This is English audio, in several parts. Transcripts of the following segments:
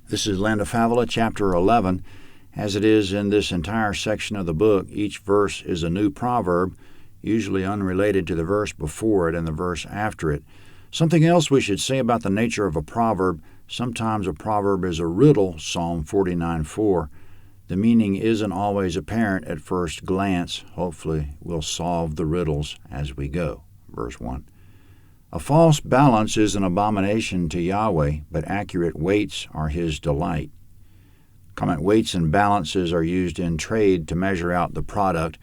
This is Land of Havilah, chapter 11. As it is in this entire section of the book, each verse is a new proverb, usually unrelated to the verse before it and the verse after it. Something else we should say about the nature of a proverb: sometimes a proverb is a riddle, Psalm 49:4. The meaning isn't always apparent at first glance. Hopefully, we'll solve the riddles as we go. Verse 1. A false balance is an abomination to Yahweh, but accurate weights are his delight. Comment: weights and balances are used in trade to measure out the product.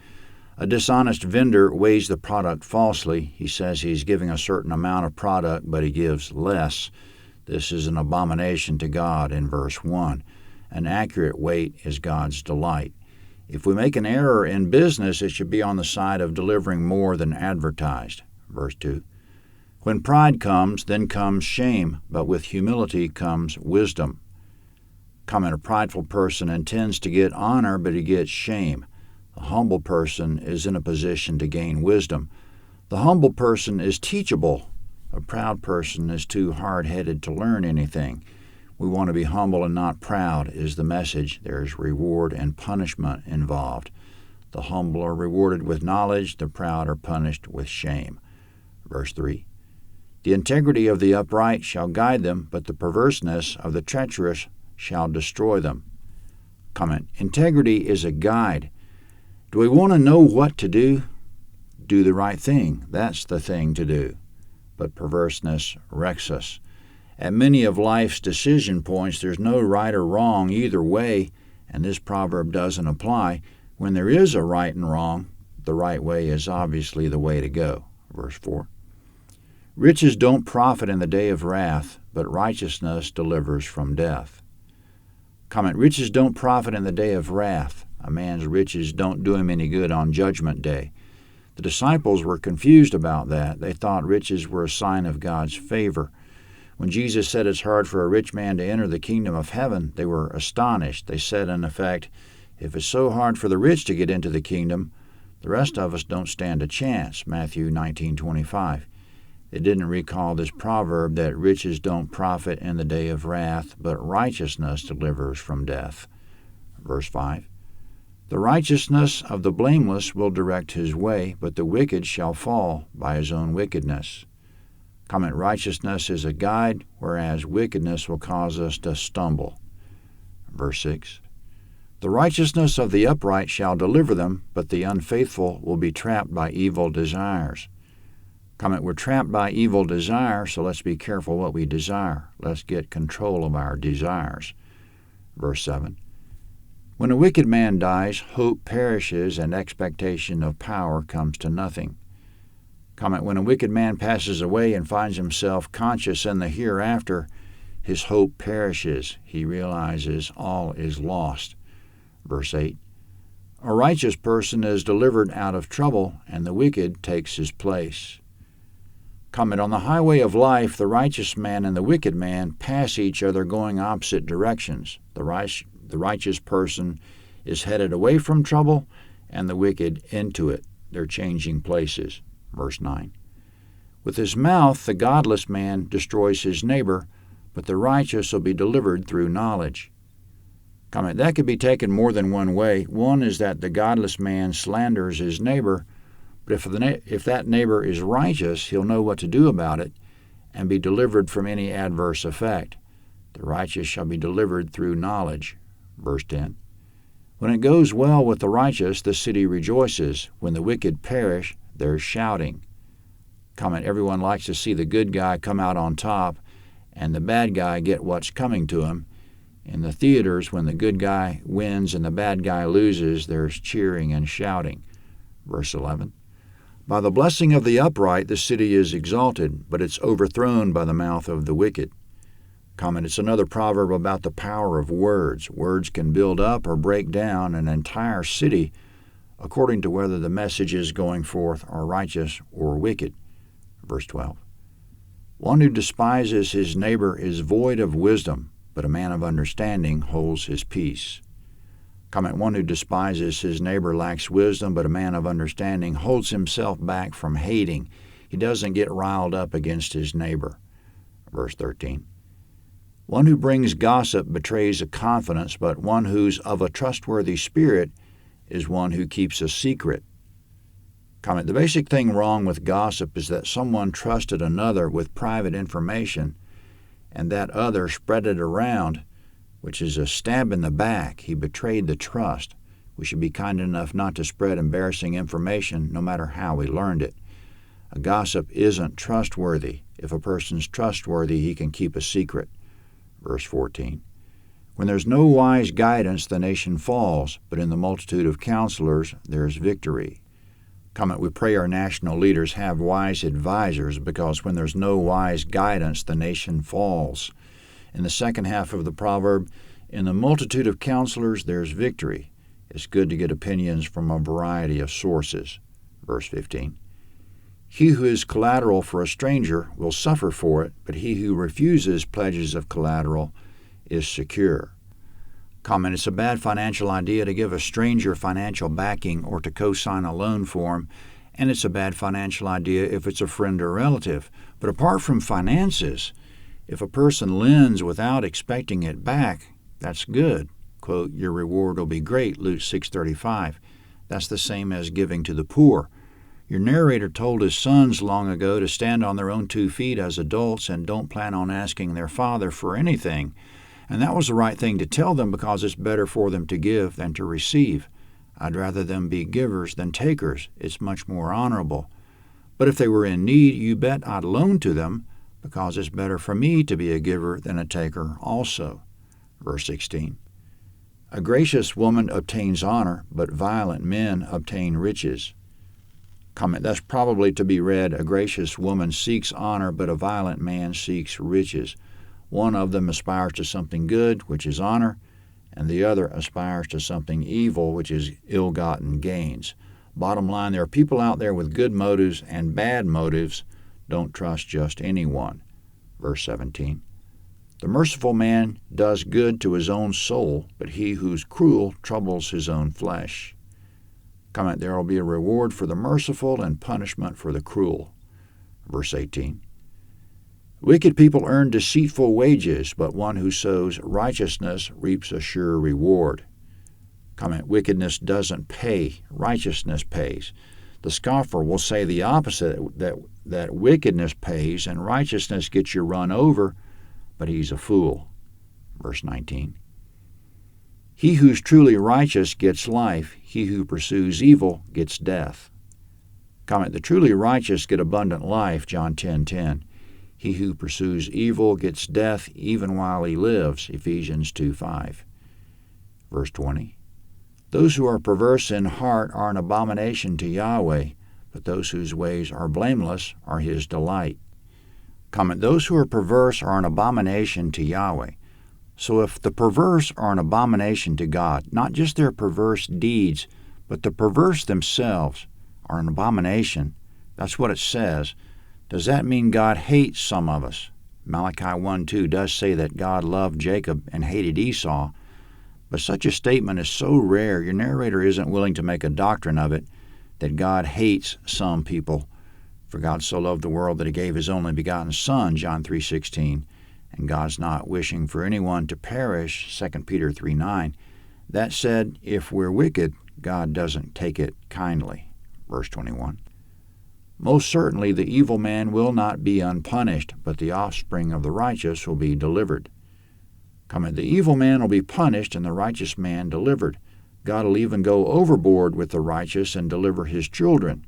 A dishonest vendor weighs the product falsely. He says he's giving a certain amount of product, but he gives less. This is an abomination to God in verse 1. An accurate weight is God's delight. If we make an error in business, it should be on the side of delivering more than advertised. Verse 2. When pride comes, then comes shame, but with humility comes wisdom. Comment: a prideful person intends to get honor, but he gets shame. The humble person is in a position to gain wisdom. The humble person is teachable. A proud person is too hard-headed to learn anything. We want to be humble and not proud is the message. There is reward and punishment involved. The humble are rewarded with knowledge, the proud are punished with shame. Verse 3. The integrity of the upright shall guide them, but the perverseness of the treacherous shall destroy them. Comment: integrity is a guide. Do we want to know what to do? Do the right thing. That's the thing to do. But perverseness wrecks us. At many of life's decision points, there's no right or wrong either way, and this proverb doesn't apply. When there is a right and wrong, the right way is obviously the way to go. Verse 4. Riches don't profit in the day of wrath, but righteousness delivers from death. Comment: riches don't profit in the day of wrath. A man's riches don't do him any good on Judgment Day. The disciples were confused about that. They thought riches were a sign of God's favor. When Jesus said it's hard for a rich man to enter the kingdom of heaven, they were astonished. They said, in effect, if it's so hard for the rich to get into the kingdom, the rest of us don't stand a chance. Matthew 19:25. They didn't recall this proverb that riches don't profit in the day of wrath, but righteousness delivers from death. Verse 5. The righteousness of the blameless will direct his way, but the wicked shall fall by his own wickedness. Comment: righteousness is a guide, whereas wickedness will cause us to stumble. Verse 6. The righteousness of the upright shall deliver them, but the unfaithful will be trapped by evil desires. Comment: we're trapped by evil desire, so let's be careful what we desire. Let's get control of our desires. Verse 7. When a wicked man dies, hope perishes, and expectation of power comes to nothing. Comment: when a wicked man passes away and finds himself conscious in the hereafter, his hope perishes. He realizes all is lost. Verse 8. A righteous person is delivered out of trouble, and the wicked takes his place. Comment: on the highway of life, the righteous man and the wicked man pass each other going opposite directions. The righteous person is headed away from trouble, and the wicked into it. They're changing places. Verse 9. With his mouth the godless man destroys his neighbor, but the righteous will be delivered through knowledge. Comment: that could be taken more than one way. One is that the godless man slanders his neighbor, but if that neighbor is righteous, he'll know what to do about it and be delivered from any adverse effect. The righteous shall be delivered through knowledge. Verse 10. When it goes well with the righteous, the city rejoices. When the wicked perish, there's shouting. Comment: everyone likes to see the good guy come out on top and the bad guy get what's coming to him. In the theaters, when the good guy wins and the bad guy loses, there's cheering and shouting. Verse 11. By the blessing of the upright the city is exalted, but it's overthrown by the mouth of the wicked. Comment: it's another proverb about the power of words. Words can build up or break down an entire city according to whether the messages going forth are righteous or wicked. Verse 12. One who despises his neighbor is void of wisdom, but a man of understanding holds his peace. Comment: one who despises his neighbor lacks wisdom, but a man of understanding holds himself back from hating. He doesn't get riled up against his neighbor. Verse 13. One who brings gossip betrays a confidence, but one who's of a trustworthy spirit is one who keeps a secret. Comment: the basic thing wrong with gossip is that someone trusted another with private information, and that other spread it around, which is a stab in the back. He betrayed the trust. We should be kind enough not to spread embarrassing information, no matter how we learned it. A gossip isn't trustworthy. If a person's trustworthy, he can keep a secret. Verse 14. When there's no wise guidance, the nation falls, but in the multitude of counselors there is victory. Comment: we pray our national leaders have wise advisors, because when there's no wise guidance, the nation falls. In the second half of the proverb, in the multitude of counselors there's victory. It's good to get opinions from a variety of sources. Verse 15. He who is collateral for a stranger will suffer for it, but he who refuses pledges of collateral is secure. Comment: it's a bad financial idea to give a stranger financial backing or to co-sign a loan for him, and it's a bad financial idea if it's a friend or relative. But apart from finances, if a person lends without expecting it back, that's good. Quote, your reward will be great, Luke 6:35. That's the same as giving to the poor. Your narrator told his sons long ago to stand on their own 2 feet as adults and don't plan on asking their father for anything. And that was the right thing to tell them, because it's better for them to give than to receive. I'd rather them be givers than takers. It's much more honorable. But if they were in need, you bet I'd loan to them, because it's better for me to be a giver than a taker also. Verse 16. A gracious woman obtains honor, but violent men obtain riches. Comment: that's probably to be read, a gracious woman seeks honor, but a violent man seeks riches. One of them aspires to something good, which is honor, and the other aspires to something evil, which is ill-gotten gains. Bottom line, there are people out there with good motives and bad motives. Don't trust just anyone. Verse 17. The merciful man does good to his own soul, but he who's cruel troubles his own flesh. Comment: there will be a reward for the merciful and punishment for the cruel. Verse 18. Wicked people earn deceitful wages, but one who sows righteousness reaps a sure reward. Comment: wickedness doesn't pay, righteousness pays. The scoffer will say the opposite, that wickedness pays and righteousness gets you run over, but he's a fool. Verse 19. He who's truly righteous gets life. He who pursues evil gets death. Comment: the truly righteous get abundant life, John 10:10. He who pursues evil gets death even while he lives, Ephesians 2:5. Verse 20. Those who are perverse in heart are an abomination to Yahweh, but those whose ways are blameless are his delight. Comment: those who are perverse are an abomination to Yahweh. So if the perverse are an abomination to God, not just their perverse deeds, but the perverse themselves are an abomination, that's what it says. Does that mean God hates some of us? Malachi 1:2 does say that God loved Jacob and hated Esau, but such a statement is so rare, your narrator isn't willing to make a doctrine of it, that God hates some people. For God so loved the world that he gave his only begotten Son, John 3:16, and God's not wishing for anyone to perish, 2 Peter 3:9. That said, if we're wicked, God doesn't take it kindly. Verse 21. Most certainly the evil man will not be unpunished, but the offspring of the righteous will be delivered. Comment: the evil man will be punished and the righteous man delivered. God will even go overboard with the righteous and deliver his children.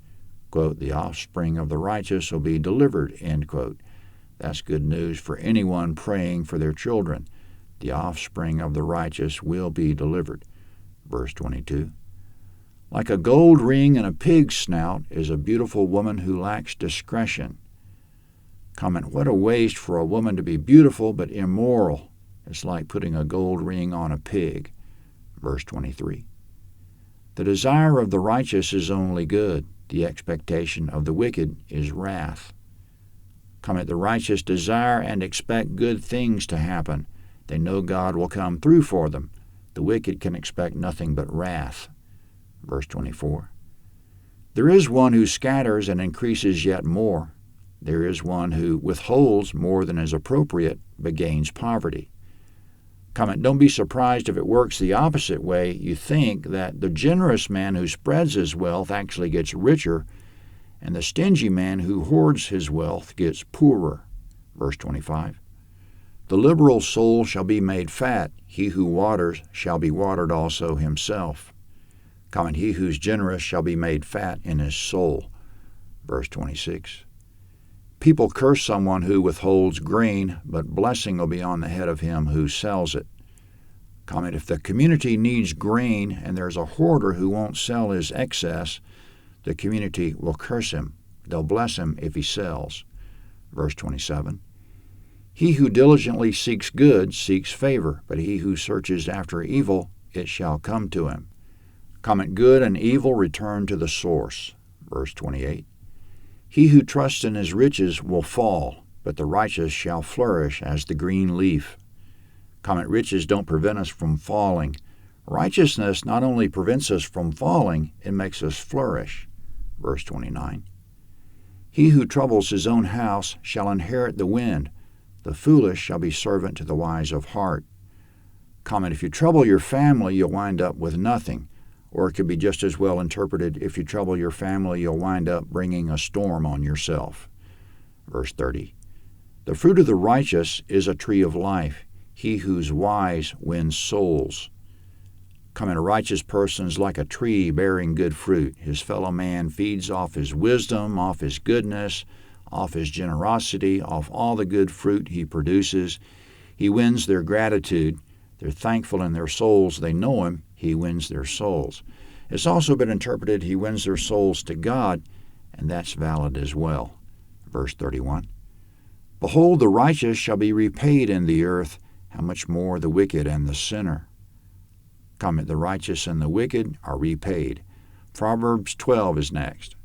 Quote, the offspring of the righteous will be delivered, end quote. That's good news for anyone praying for their children. The offspring of the righteous will be delivered. Verse 22. Like a gold ring in a pig's snout is a beautiful woman who lacks discretion. Comment: what a waste for a woman to be beautiful but immoral. It's like putting a gold ring on a pig. Verse 23. The desire of the righteous is only good. The expectation of the wicked is wrath. Comment: the righteous desire and expect good things to happen. They know God will come through for them. The wicked can expect nothing but wrath. Verse 24. There is one who scatters and increases yet more. There is one who withholds more than is appropriate but gains poverty. Comment, don't be surprised if it works the opposite way. You think that the generous man who spreads his wealth actually gets richer, and the stingy man who hoards his wealth gets poorer. Verse 25. The liberal soul shall be made fat. He who waters shall be watered also himself. Comment, he who's generous shall be made fat in his soul. Verse 26. People curse someone who withholds grain, but blessing will be on the head of him who sells it. Comment, if the community needs grain and there's a hoarder who won't sell his excess, the community will curse him. They'll bless him if he sells. Verse 27. He who diligently seeks good seeks favor, but he who searches after evil, it shall come to him. Comment, good and evil return to the source. Verse 28. He who trusts in his riches will fall, but the righteous shall flourish as the green leaf. Comment, riches don't prevent us from falling. Righteousness not only prevents us from falling, it makes us flourish. Verse 29. He who troubles his own house shall inherit the wind. The foolish shall be servant to the wise of heart. Comment, if you trouble your family, you'll wind up with nothing. Or it could be just as well interpreted, if you trouble your family, you'll wind up bringing a storm on yourself. Verse 30. The fruit of the righteous is a tree of life. He who's wise wins souls. Comment, a righteous person is like a tree bearing good fruit. His fellow man feeds off his wisdom, off his goodness, off his generosity, off all the good fruit he produces. He wins their gratitude. They're thankful in their souls. They know him. He wins their souls. It's also been interpreted, he wins their souls to God, and that's valid as well. Verse 31. Behold, the righteous shall be repaid in the earth, how much more the wicked and the sinner. Comment, the righteous and the wicked are repaid. Proverbs 12 is next.